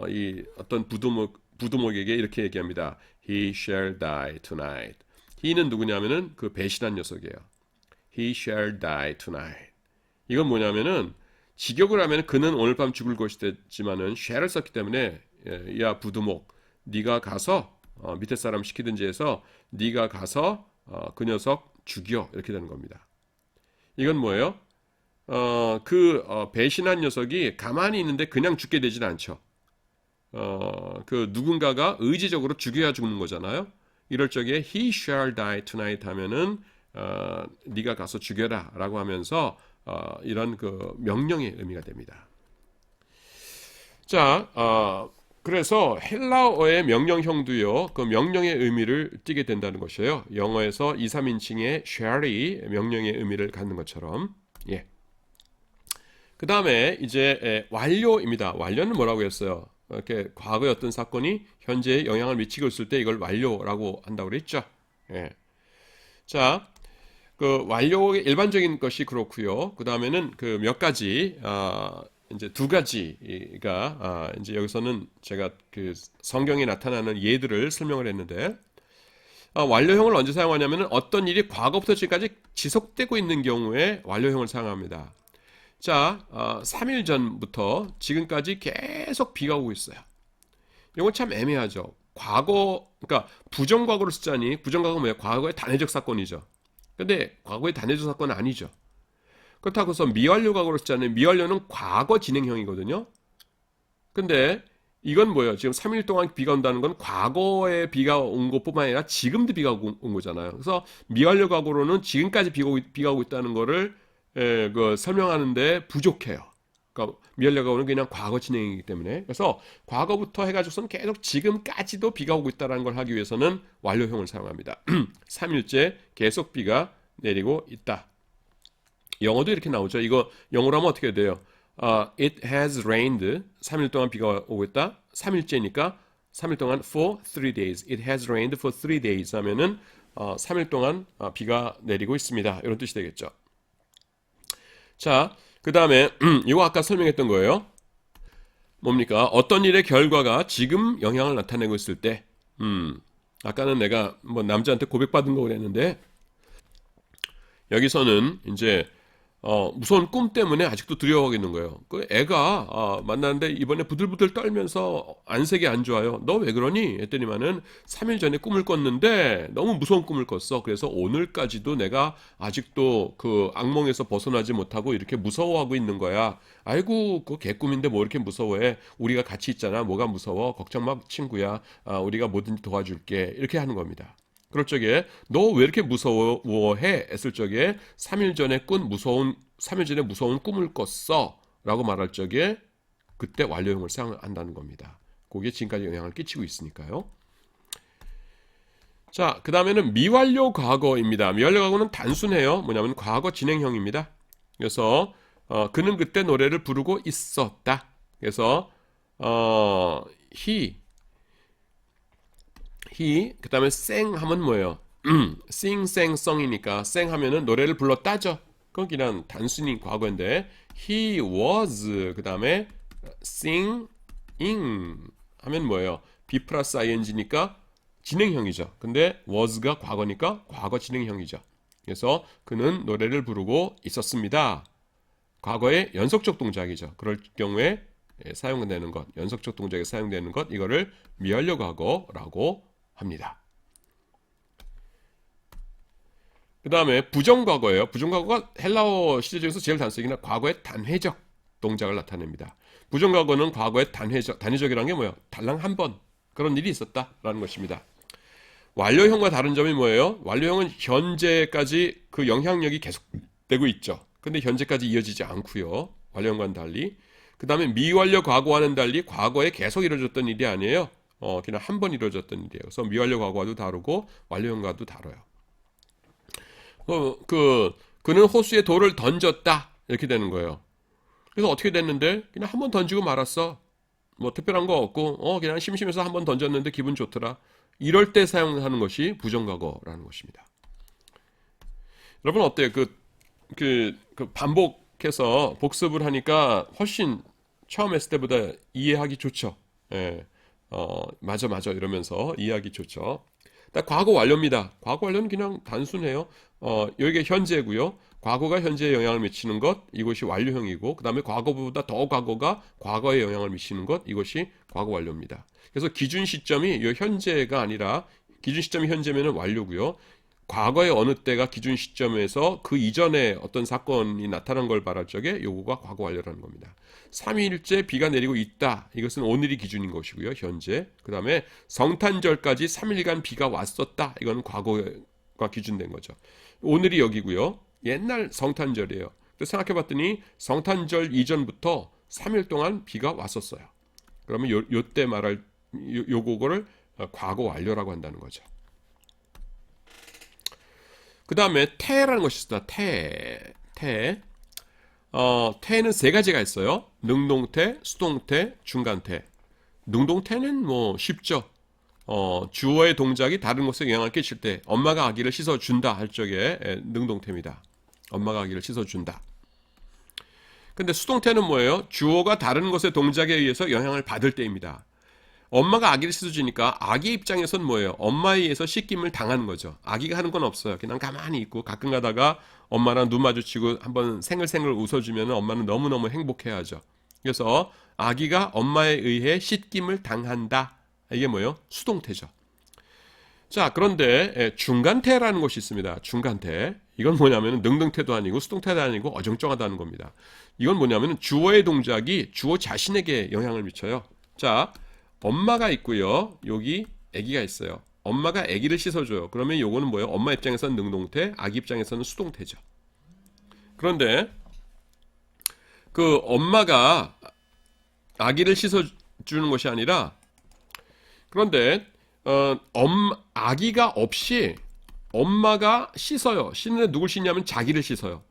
이 어떤 부두목에게 이렇게 얘기합니다. He shall die tonight. he는 누구냐면은 그 배신한 녀석이에요. He shall die tonight. 이건 뭐냐면은 직역을 하면 그는 오늘 밤 죽을 것이지만은 shall을 썼기 때문에 야 부두목, 네가 가서 밑에 사람 시키든지 해서 네가 가서 그 녀석 죽여 이렇게 되는 겁니다. 이건 뭐예요? 배신한 녀석이 가만히 있는데 그냥 죽게 되지는 않죠. 그 누군가가 의지적으로 죽여야 죽는 거잖아요. 이럴 적에 he shall die tonight 하면은 네가 가서 죽여라라고 하면서 이런 그 명령의 의미가 됩니다. 자, 그래서 헬라어의 명령형도요, 그 명령의 의미를 띠게 된다는 것이에요. 영어에서 2, 3인칭의 shall이 명령의 의미를 갖는 것처럼. 예. 그 다음에 이제 완료입니다. 완료는 뭐라고 했어요? 이렇게 과거의 어떤 사건이 현재에 영향을 미치고 있을 때 이걸 완료라고 한다고 그랬죠. 예. 자, 그 완료의 일반적인 것이 그렇고요. 그 다음에는 그 몇 가지 이제 두 가지가 이제 여기서는 제가 그 성경에 나타나는 예들을 설명을 했는데 완료형을 언제 사용하냐면은 어떤 일이 과거부터 지금까지 지속되고 있는 경우에 완료형을 사용합니다. 자, 3일 전부터 지금까지 계속 비가 오고 있어요. 이건 참 애매하죠. 과거, 그러니까 부정과거를 쓰자니 부정과거가 뭐예요? 과거의 단회적 사건이죠. 근데 과거의 단회적 사건은 아니죠. 그렇다고 해서 미완료 과거를 쓰자니 미완료는 과거 진행형이거든요. 근데 이건 뭐예요? 지금 3일 동안 비가 온다는 건 과거에 비가 온 것뿐만 아니라 지금도 비가 온 거잖아요. 그래서 미완료 과거로는 지금까지 비가 오고 있다는 거를 설명하는데 부족해요. 그러니까 미완료 과거는 그냥 과거 진행이기 때문에. 그래서 과거부터 해가지고서는 계속 지금까지도 비가 오고 있다는 걸 하기 위해서는 완료형을 사용합니다. 3일째 계속 비가 내리고 있다. 영어도 이렇게 나오죠. 이거 영어로 하면 어떻게 돼요? It has rained. 3일 동안 비가 오고 있다. 3일째니까 3일 동안 for 3 days. It has rained for 3 days 하면은 3일 동안 비가 내리고 있습니다. 이런 뜻이 되겠죠. 자, 그 다음에 이거 아까 설명했던 거예요. 뭡니까? 어떤 일의 결과가 지금 영향을 나타내고 있을 때 아까는 내가 뭐 남자한테 고백받은 거 그랬는데 여기서는 이제 무서운 꿈 때문에 아직도 두려워하고 있는 거예요. 그 애가 만나는데 이번에 부들부들 떨면서 안색이 안 좋아요. 너 왜 그러니? 했더니만은 3일 전에 꿈을 꿨는데 너무 무서운 꿈을 꿨어. 그래서 오늘까지도 내가 아직도 그 악몽에서 벗어나지 못하고 이렇게 무서워하고 있는 거야. 아이고, 그 개꿈인데 뭐 이렇게 무서워해? 우리가 같이 있잖아. 뭐가 무서워? 걱정 마, 친구야. 우리가 뭐든지 도와줄게. 이렇게 하는 겁니다. 그럴 적에 너 왜 이렇게 무서워해? 했을 적에 3일 전에 3일 전에 무서운 꿈을 꿨어 라고 말할 적에 그때 완료형을 사용한다는 겁니다. 그게 지금까지 영향을 끼치고 있으니까요. 자, 그 다음에는 미완료 과거입니다. 미완료 과거는 단순해요. 뭐냐면 과거 진행형입니다. 그래서 그는 그때 노래를 부르고 있었다. 그래서 he 그 다음에 sang 하면 뭐예요? sing, sang, song이니까 sang 하면은 노래를 불렀다죠. 그건 그냥 단순히 과거인데 he was 그 다음에 singing 하면 뭐예요? be 플러스 ing니까 진행형이죠. 근데 was가 과거니까 과거 진행형이죠. 그래서 그는 노래를 부르고 있었습니다. 과거의 연속적 동작이죠. 그럴 경우에 사용되는 것, 연속적 동작에 사용되는 것, 이거를 미완료 과거라고 합니다. 그 다음에 부정과거예요. 부정과거가 헬라어 시제 중에서 제일 단순이나 과거의 단회적 동작을 나타냅니다. 부정과거는 과거의 단회적이라는 게 뭐예요? 달랑 한 번 그런 일이 있었다라는 것입니다. 완료형과 다른 점이 뭐예요? 완료형은 현재까지 그 영향력이 계속되고 있죠. 근데 현재까지 이어지지 않고요. 완료형과는 달리. 그 다음에 미완료 과거와는 달리 과거에 계속 이루어졌던 일이 아니에요. 그냥 한 번 이루어졌던 일이에요. 그래서 미완료 과거와도 다르고 완료형과도 다뤄요. 그는 호수에 돌을 던졌다 이렇게 되는 거예요. 그래서 어떻게 됐는데 그냥 한 번 던지고 말았어. 뭐 특별한 거 없고 그냥 심심해서 한 번 던졌는데 기분 좋더라. 이럴 때 사용하는 것이 부정과거라는 것입니다. 여러분 어때요? 그 반복해서 복습을 하니까 훨씬 처음 했을 때보다 이해하기 좋죠. 예. 맞아 이러면서 이해하기 좋죠. 과거 완료입니다. 과거 완료는 그냥 단순해요. 여기가 현재고요. 과거가 현재에 영향을 미치는 것, 이것이 완료형이고, 그 다음에 과거보다 더 과거가 과거에 영향을 미치는 것, 이것이 과거 완료입니다. 그래서 기준 시점이 이 현재가 아니라 기준 시점이 현재면은 완료고요. 과거의 어느 때가 기준 시점에서 그 이전에 어떤 사건이 나타난 걸 말할 적에 요거가 과거 완료라는 겁니다. 3일째 비가 내리고 있다. 이것은 오늘이 기준인 것이고요. 현재. 그 다음에 성탄절까지 3일간 비가 왔었다. 이건 과거가 기준된 거죠. 오늘이 여기고요. 옛날 성탄절이에요. 생각해 봤더니 성탄절 이전부터 3일 동안 비가 왔었어요. 그러면 요때 말할 요거를 과거 완료라고 한다는 거죠. 그 다음에 태라는 것이 있습니다. 태는 세 가지가 있어요. 능동태, 수동태, 중간태. 능동태는 뭐 쉽죠. 주어의 동작이 다른 것에 영향을 끼칠 때 엄마가 아기를 씻어준다 할 적에 능동태입니다. 엄마가 아기를 씻어준다. 근데 수동태는 뭐예요? 주어가 다른 것의 동작에 의해서 영향을 받을 때입니다. 엄마가 아기를 씻어주니까 아기 입장에선 뭐예요? 엄마에 의해서 씻김을 당하는 거죠. 아기가 하는 건 없어요. 그냥 가만히 있고 가끔 가다가 엄마랑 눈 마주치고 한번 생글생글 웃어주면 엄마는 너무너무 행복해하죠. 그래서 아기가 엄마에 의해 씻김을 당한다. 이게 뭐예요? 수동태죠. 자, 그런데 중간태라는 것이 있습니다. 중간태. 이건 뭐냐면 능동태도 아니고 수동태도 아니고 어정쩡하다는 겁니다. 이건 뭐냐면 주어의 동작이 주어 자신에게 영향을 미쳐요. 자, 엄마가 있고요. 여기 아기가 있어요. 엄마가 아기를 씻어줘요. 그러면 요거는 뭐예요? 엄마 입장에서는 능동태, 아기 입장에서는 수동태죠. 그런데 그 엄마가 아기를 씻어주는 것이 아니라 그런데 아기가 없이 엄마가 씻어요. 씻는데 누굴 씻냐면 자기를 씻어요.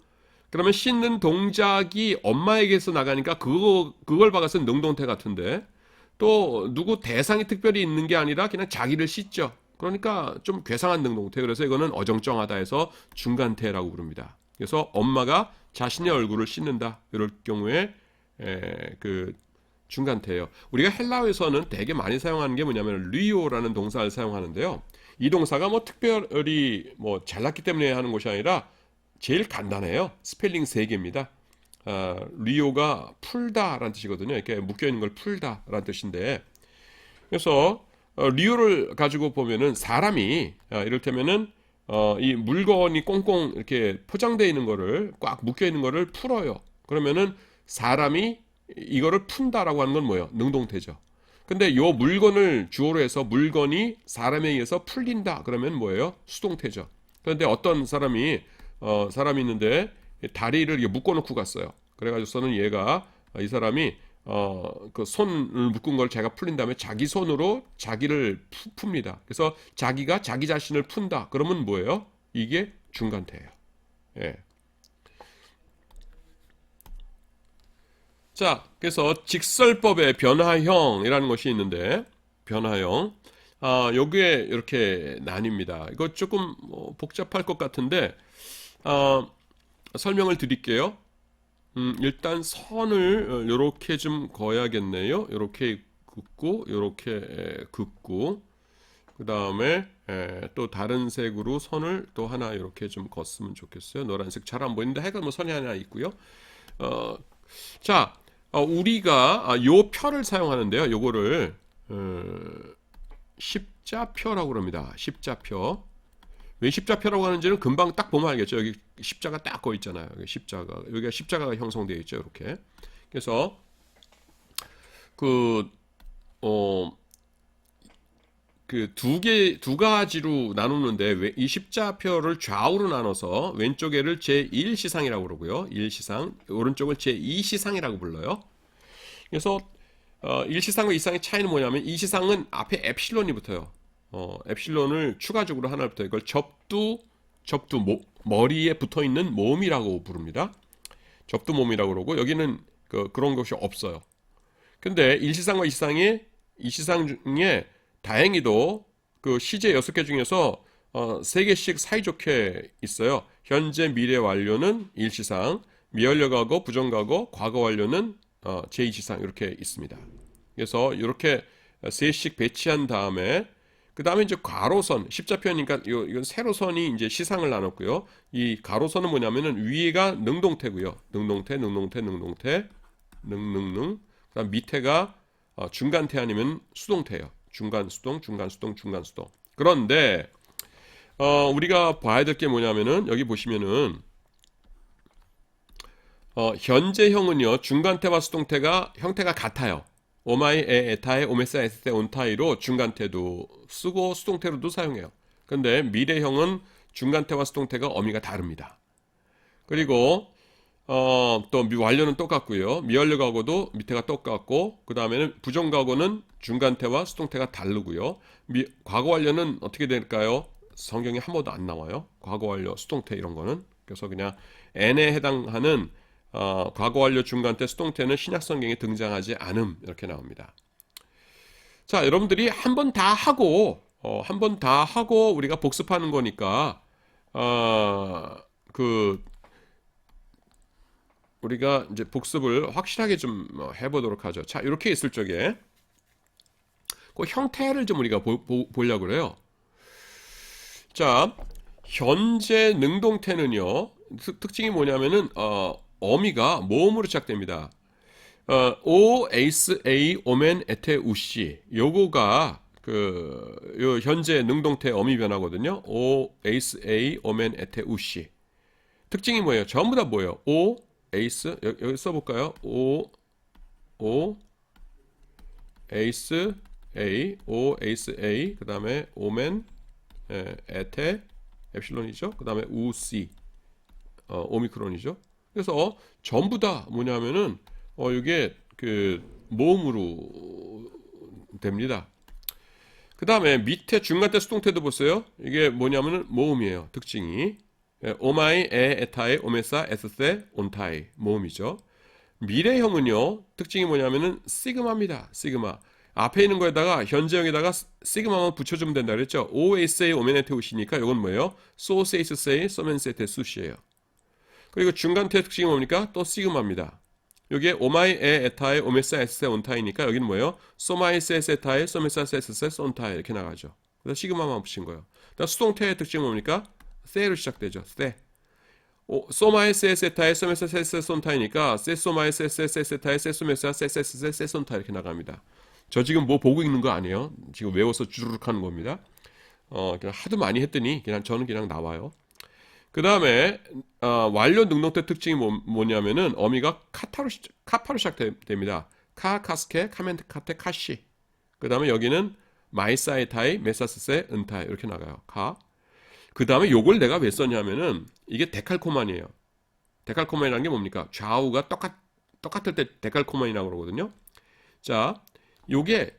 그러면 씻는 동작이 엄마에게서 나가니까 그걸 박아서 능동태 같은데 또 누구 대상이 특별히 있는 게 아니라 그냥 자기를 씻죠. 그러니까 좀 괴상한 능동태. 그래서 이거는 어정쩡하다 해서 중간태라고 부릅니다. 그래서 엄마가 자신의 얼굴을 씻는다. 이럴 경우에 그 중간태예요. 우리가 헬라어에서는 되게 많이 사용하는 게 뭐냐면 리오라는 동사를 사용하는데요. 이 동사가 뭐 특별히 뭐 잘났기 때문에 하는 것이 아니라 제일 간단해요. 스펠링 3개입니다. 리오가 풀다라는 뜻이거든요. 이렇게 묶여 있는 걸 풀다라는 뜻인데, 그래서 리오를 가지고 보면은 사람이 이를테면은 이 물건이 꽁꽁 이렇게 포장되어 있는 거를 꽉 묶여 있는 거를 풀어요. 그러면은 사람이 이거를 푼다라고 하는 건 뭐예요? 능동태죠. 근데 요 물건을 주어로 해서 물건이 사람에 의해서 풀린다 그러면 뭐예요? 수동태죠. 그런데 어떤 사람이 있는데 다리를 이렇게 묶어놓고 갔어요. 그래가지고서는 얘가 이 사람이 그 손을 묶은 걸 제가 풀린 다음에 자기 손으로 자기를 풉니다. 그래서 자기가 자기 자신을 푼다. 그러면 뭐예요? 이게 중간태예요. 예. 자, 그래서 직설법의 변화형이라는 것이 있는데, 변화형. 여기에 이렇게 나뉩니다. 이거 조금 복잡할 것 같은데, 설명을 드릴게요. 일단 선을 이렇게 좀 그어야겠네요. 이렇게 긋고, 이렇게 긋고, 그 다음에 또 다른 색으로 선을 또 하나 이렇게 좀 걷으면 좋겠어요. 노란색 잘 안 보이는데 하여간 뭐 선이 하나 있고요. 자, 우리가 요 표를 사용하는데요. 요거를 십자표라고 그럽니다. 십자표. 왜 십자표라고 하는지는 금방 딱 보면 알겠죠. 여기 십자가 딱 거 있잖아요. 여기 여기가 십자가가 형성되어 있죠. 이렇게. 그래서 두 가지로 나누는데 이 십자표를 좌우로 나눠서 왼쪽에를 제1시상이라고 그러고요. 1시상, 오른쪽을 제2시상이라고 불러요. 그래서 1시상과 2시상의 차이는 뭐냐면 2시상은 앞에 엡실론이 붙어요. 엡실론을 추가적으로 하나 붙어요. 이걸 머리에 붙어 있는 몸이라고 부릅니다. 접두몸이라고 그러고 여기는 그런 것이 없어요. 근데 1시상과 2시상 중에 다행히도 그 시제 6개 중에서 3개씩 사이좋게 있어요. 현재, 미래 완료는 1시상, 미완료가고 부정가고 과거 완료는 제2시상 이렇게 있습니다. 그래서 이렇게 셋씩 배치한 다음에 그 다음에 이제 가로선 십자표니까 이건 세로선이 이제 시상을 나눴고요. 이 가로선은 뭐냐면은 위에가 능동태고요. 능동태. 그다음 밑에가 중간태 아니면 수동태예요. 중간수동. 그런데 우리가 봐야 될 게 뭐냐면은 여기 보시면은 현재형은요 중간태와 수동태가 형태가 같아요. 오마이 에 에타에 오메사 에스테 온타이로 중간태도 쓰고 수동태로도 사용해요. 근데 미래형은 중간태와 수동태가 어미가 다릅니다. 그리고 또 완료는 똑같고요. 미완료가고도 밑에가 똑같고 그 다음에는 부정가고는 중간태와 수동태가 다르고요. 과거 완료는 어떻게 될까요? 성경에 한 번도 안 나와요. 과거 완료, 수동태 이런 거는. 그래서 그냥 n에 해당하는 과거 완료 중간태 수동태는 신약 성경에 등장하지 않음 이렇게 나옵니다. 자, 여러분들이 한 번 다 하고 우리가 복습하는 거니까 우리가 이제 복습을 확실하게 좀 해보도록 하죠. 자, 이렇게 있을 적에 그 형태를 좀 우리가 보려고 그래요. 자, 현재 능동태는요 특징이 뭐냐면은 어미가 모음으로 시작됩니다. 오 에이스 에이 오멘 에테 우시 요거가 요 현재 능동태 어미 변화거든요. 오 에이스 에이 오멘 에테 우시 특징이 뭐예요? 전부 다 뭐예요? 오 에이스 여기 써볼까요? 오 에이스 에이 그 다음에 오멘 에테 엡실론이죠. 그 다음에 우시 오미크론이죠. 그래서 전부 다 뭐냐면은 이게 모음으로 됩니다. 그 다음에 밑에 중간태 수동태도 보세요. 이게 뭐냐면은 모음이에요. 특징이 오마이 에 에타에 오메사 에스세 온타이 모음이죠. 미래형은요 특징이 뭐냐면은 시그마입니다. 시그마 앞에 있는 거에다가 현재형에다가 시그마만 붙여주면 된다 그랬죠. 오에세이 오메네테 우시니까 이건 뭐예요? 소세이스세이 소멘세테 수시예요. 그리고 중간태 특징이 뭡니까? 또 시그마입니다. 여기에 오마이 에 에타에 오메사 에스세 온타이니까 여기는 뭐예요? 소마이 세스 에타에 소메사 세스세 손타에 이렇게 나가죠. 그래서 시그마만 붙인 거예요. 그다음 수동태의 특징은 뭡니까? 세로 시작되죠. 세. 소마의 세세타의 소메사 세세 손타이니까 세소마의 세세 세세타의 세소메사 세세세 세손타 이렇게 나갑니다. 저 지금 뭐 보고 있는 거 아니에요? 지금 외워서 주르륵 하는 겁니다. 그냥 하도 많이 했더니 저는 그냥 나와요. 그 다음에 완료 능동태 특징이 뭐냐면은 어미가 카파로 시작됩니다. 카스케 카멘트 카테 카시. 그 다음에 여기는 마이사이타이 메사스세 은타이 이렇게 나가요. 그 다음에 요걸 내가 왜 썼냐면은 이게 데칼코만이에요. 데칼코만이라는 게 뭡니까? 좌우가 똑같을 때 데칼코만이라고 그러거든요. 자, 요게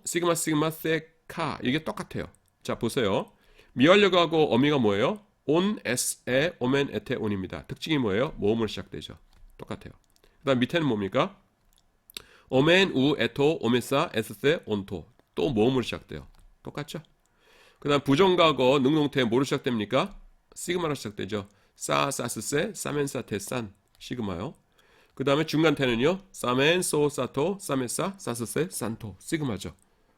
시그마 세카 이게 똑같아요. 자, 보세요. 미완료하고 어미가 뭐예요? 온 에스에 오멘 에테 온입니다. 특징이 뭐예요? 모음으로 시작되죠. 똑같아요. 그 다음 밑에는 뭡니까? 오멘 우 에토 오메사 에스세 온토 또 모음으로 시작돼요. 똑같죠? 그 다음 부정과거 능동태 뭐로 시작됩니까? 시그마로 시작되죠. 사스세 사멘사테 산 시그마요. 그 다음에 중간태는요. 사멘 소 사토 사메사 사스세 산토 시그마죠.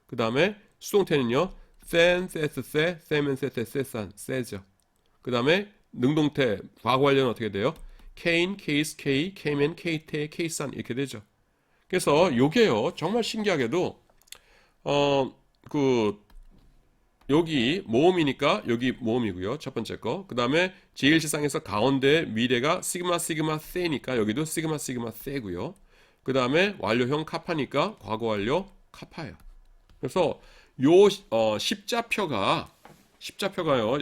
그 다음에 수동태는요. 센 세스세 세멘세테 산 세죠. 그 다음에 능동태 과거 완료는 어떻게 돼요? 케인, 케이스, 케이, 케이맨, 케이테, 케이산 이렇게 되죠. 그래서 요게요 정말 신기하게도 여기 모음이니까 여기 모음이고요. 첫 번째 거. 그 다음에 제1지상에서 가운데 미래가 시그마 세니까 여기도 시그마 세고요. 그 다음에 완료형 카파니까 과거 완료 카파예요. 그래서 요 십자표가요.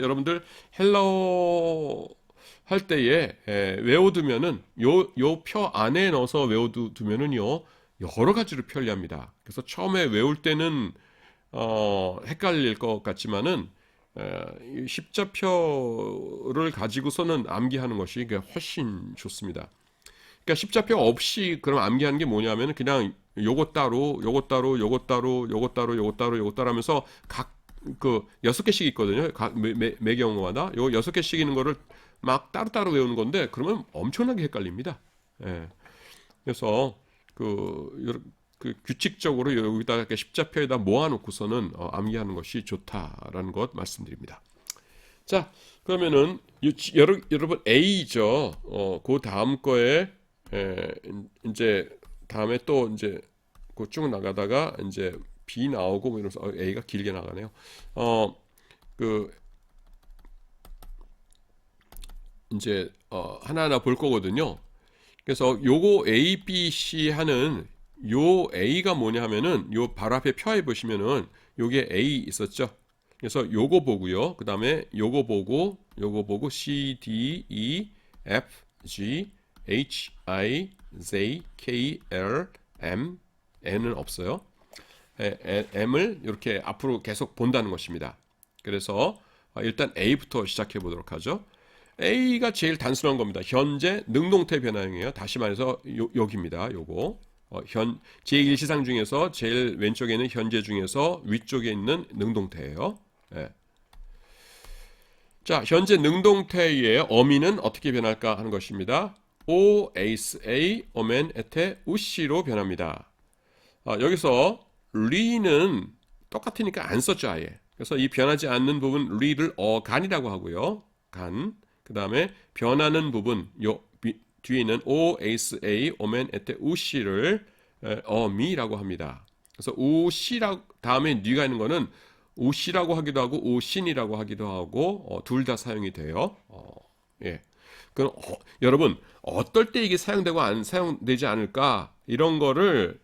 여러분들 헬라어 할 때에 외워두면은 요 표 안에 넣어서 외워두면은요 여러 가지로 편리합니다. 그래서 처음에 외울 때는 헷갈릴 것 같지만은 이 십자표를 가지고서는 암기하는 것이 훨씬 좋습니다. 그러니까 십자표 없이 그럼 암기하는 게 뭐냐면 그냥 요것 따로 하면서 각 6개씩 있거든요. 각 매 경우마다 요 6개씩 있는 거를 막 따로따로 외우는 건데 그러면 엄청나게 헷갈립니다. 예. 그래서 규칙적으로 여기다가 이렇게 십자표에다 모아놓고서는 암기하는 것이 좋다라는 것 말씀드립니다. 자, 그러면은 여러분 A죠. 그 다음 거에 이제 다음에 또 이제 쭉 나가다가 이제 B 나오고 뭐 이러면서 A가 길게 나가네요. 이제 하나하나 볼 거거든요. 그래서 요거 A, B, C 하는 요 A가 뭐냐 하면은 요 바로 앞에 표에 보시면은 요게 A 있었죠. 그래서 요거 보고요. 그 다음에 요거 보고 C, D, E, F, G, H, I, J, K, L, M, N은 없어요. M을 이렇게 앞으로 계속 본다는 것입니다. 그래서 일단 A부터 시작해 보도록 하죠. A가 제일 단순한 겁니다. 현재 능동태 변화형이에요. 다시 말해서 여기입니다. 요거 제1시상 중에서 제일 왼쪽에 있는 현재 중에서 위쪽에 있는 능동태예요. 예. 자, 현재 능동태의 어미는 어떻게 변할까 하는 것입니다. O, 에이스, A, 오멘, 에테, 우시로 변합니다. 여기서 리는 똑같으니까 안 썼죠 아예. 그래서 이 변하지 않는 부분 리를 간이라고 하고요. 간. 그 다음에 변하는 부분 뒤에 있는 O, 에이스, A, 오멘, 에테, 우시를 어미라고 합니다. 그래서 우시라 다음에 니가 있는 거는 우시라고 하기도 하고 우신이라고 하기도 하고 둘 다 사용이 돼요. 예. 그럼 여러분 어떨 때 이게 사용되고 안 사용되지 않을까 이런 거를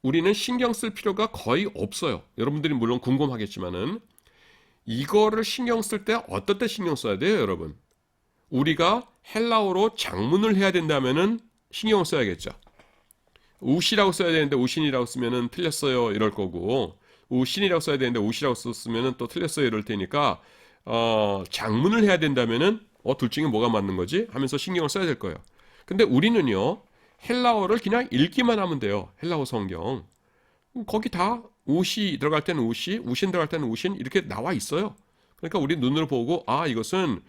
우리는 신경 쓸 필요가 거의 없어요. 여러분들이 물론 궁금하겠지만은 이거를 신경 쓸 때 어떨 때 신경 써야 돼요, 여러분? 우리가 헬라어로 장문을 해야 된다면은 신경을 써야겠죠. 우시라고 써야 되는데 우신이라고 쓰면은 틀렸어요 이럴 거고 우신이라고 써야 되는데 우시라고 썼으면은 또 틀렸어요 이럴 테니까 장문을 해야 된다면은 둘 중에 뭐가 맞는 거지 하면서 신경을 써야 될 거예요. 근데 우리는요 헬라어를 그냥 읽기만 하면 돼요. 헬라어 성경 거기 다 우시 들어갈 때는 우시, 우신 들어갈 때는 우신 이렇게 나와 있어요. 그러니까 우리 눈으로 보고 이것은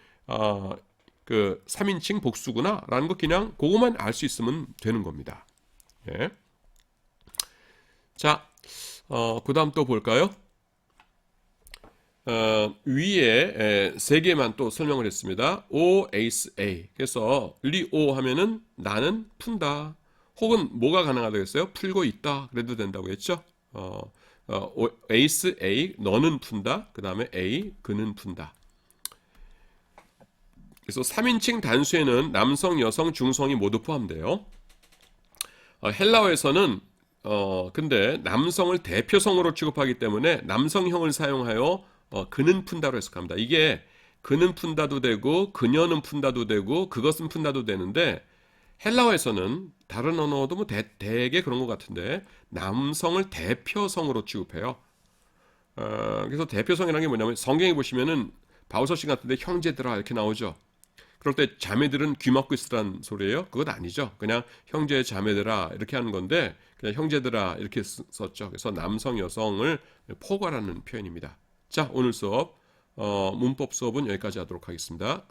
그 3인칭 복수구나라는 거 그냥 그것만 알 수 있으면 되는 겁니다. 예. 자, 그 다음 또 볼까요? 위에 세 개만 또 설명을 했습니다. O, ace, A. 그래서 리오 하면은 나는 푼다. 혹은 뭐가 가능하다겠어요? 풀고 있다. 그래도 된다고 했죠? ace, A, 너는 푼다. 그 다음에 A, 그는 푼다. 그래서 3인칭 단수에는 남성, 여성, 중성이 모두 포함돼요. 헬라어에서는 근데 남성을 대표성으로 취급하기 때문에 남성형을 사용하여 그는 푼다로 해석합니다. 이게 그는 푼다도 되고 그녀는 푼다도 되고 그것은 푼다도 되는데 헬라어에서는 다른 언어도 뭐 대개 그런 것 같은데 남성을 대표성으로 취급해요. 그래서 대표성이라는 게 뭐냐면 성경에 보시면은 바울서신 같은데 형제들아 이렇게 나오죠. 그럴 때 자매들은 귀 막고 있으란 소리예요? 그건 아니죠. 그냥 형제 자매들아 이렇게 하는 건데 그냥 형제들아 이렇게 썼죠. 그래서 남성 여성을 포괄하는 표현입니다. 자, 오늘 수업 문법 수업은 여기까지 하도록 하겠습니다.